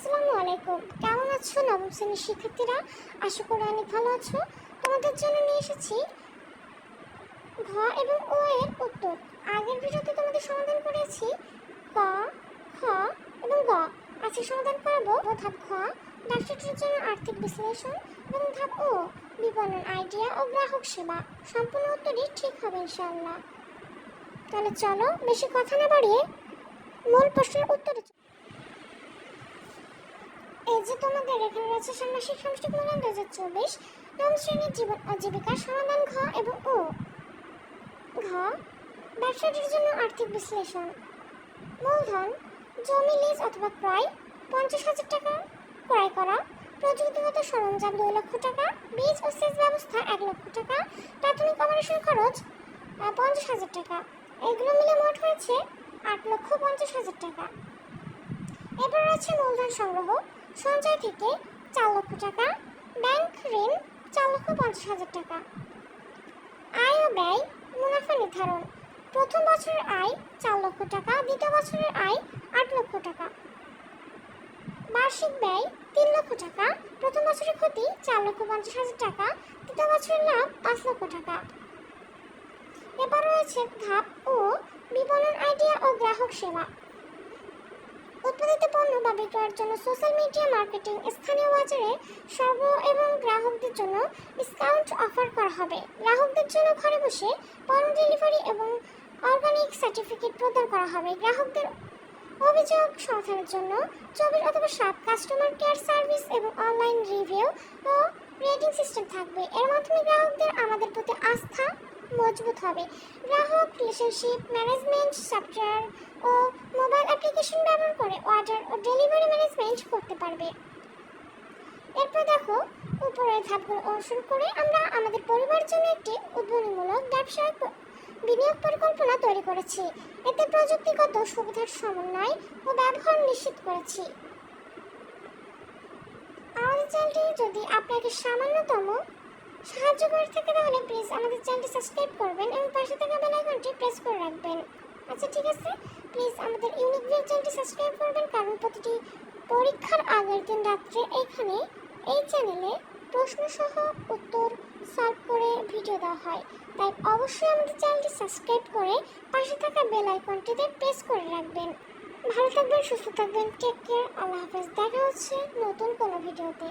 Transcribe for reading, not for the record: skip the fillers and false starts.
আসসালামু আলাইকুম। কেমন আছো নবম শ্রেণীর শিক্ষার্থীরা? আশা করি অনেক ভালো আছো। তোমাদের জন্য নিয়ে এসেছি ঘ এবং ও এর উত্তর। আগের ভিডিওতে তোমাদের সমাধান করেছি ক, খ এবং গ। আজকে সমাধান করাবো ধাপ ঘ, ব্যবসাটির জন্য আর্থিক বিশ্লেষণ, এবং ধাপ ও, বিপণন আইডিয়া ও গ্রাহক সেবা। সম্পূর্ণ উত্তরই ঠিক হবে ইনশাআল্লাহ। তাহলে চলো বেশি কথা না বাড়িয়ে মূল প্রশ্নের উত্তরে। এই যে তোমাদের এখানে রয়েছে ষান্মাসিক সামষ্টিক মূল্যায়ন 2024 নবম শ্রেণীর জীবন ও জীবিকার সমাধান ঘ এবং ও। ঘ, ব্যবসাটির জন্য আর্থিক বিশ্লেষণ। মূলধন, জমি লিজ অথবা ক্রয় 50,000 টাকা ক্রয় করা, প্রযুক্তিগত সরঞ্জাম 2 লক্ষ টাকা, বীজ ও সেচ ব্যবস্থা 1 লক্ষ টাকা, প্রাথমিক অপারেশন খরচ 50,000 টাকা। এগুলো মিলে মোট হয়েছে 8,50,000 টাকা। এবার রয়েছে মূলধন সংগ্রহ, সঞ্চয় থেকে 4 লক্ষ টাকা, ব্যাংক ঋণ 4,50,000 টাকা। আয় ও ব্যয়, মুনাফা নির্ধারণ। প্রথম বছরের আয় 4 লক্ষ টাকা, দ্বিতীয় বছরের আয় 8 লক্ষ টাকা। বার্ষিক ব্যয় 3 লক্ষ টাকা, প্রথম বছরের ক্ষতি 4,50,000 টাকা, দ্বিতীয় বছরের লাভ 5 লক্ষ টাকা। এবার রয়েছে ধাপ ও, বিপণন আইডিয়া ও গ্রাহক সেবা। উৎপাদিত পণ্য বা বিক্রয়ের জন্য সোশ্যাল মিডিয়া মার্কেটিং, স্থানীয় বাজারে সর্ব এবং গ্রাহকদের জন্য ডিসকাউন্ট অফার করা হবে। গ্রাহকদের জন্য ঘরে বসে পণ্য ডেলিভারি এবং অর্গানিক সার্টিফিকেট প্রদান করা হবে। গ্রাহকদের অভিযোগ সমাধানের জন্য 24 অথবা 7 কাস্টমার কেয়ার সার্ভিস এবং অনলাইন রিভিউ ও রেটিং সিস্টেম থাকবে। এর মাধ্যমে গ্রাহকদের আমাদের প্রতি আস্থা মজবুত হবে। গ্রাহক রিলেশনশিপ ম্যানেজমেন্ট সফটওয়্যার ও মোবাইল অ্যাপ্লিকেশন ব্যবহার করে অর্ডার ও ডেলিভারি ম্যানেজমেন্ট করতে পারবে। এরপর দেখো উপরের ধাপগুলো অনুসরণ করে আমরা আমাদের পরিবারের জন্য একটি উদ্ভাবনীমূলক ব্যবসায়িক বিনিয়োগ পরিকল্পনা তৈরি করেছি। এতে প্রযুক্তিগত সুবিধার সমন্বয় ও ব্যবহার নিশ্চিত করেছি। আমাদের চ্যানেলটি যদি আপনাকে সামান্যতম সাহায্য করে থাকে তাহলে প্লিজ আমাদের চ্যানেলটি সাবস্ক্রাইব করবেন এবং পাশে থাকা বেল আইকনটি প্রেস করে রাখবেন। আচ্ছা ঠিক আছে, প্লিজ আমাদের ইউনিক ভিউ চ্যানেলটি সাবস্ক্রাইব করবেন, কারণ প্রতিটি পরীক্ষার আগের দিন রাত্রে এখানে এই চ্যানেলে প্রশ্নসহ উত্তর সলভ করে ভিডিও দেওয়া হয়। তাই অবশ্যই আমাদের চ্যানেলটি সাবস্ক্রাইব করে পাশে থাকা বেল আইকনটিতে প্রেস করে রাখবেন। ভালো থাকবেন, সুস্থ থাকবেন, টেক কেয়ার, আল্লাহ হাফেজ। দেখা হচ্ছে নতুন কোনো ভিডিওতে।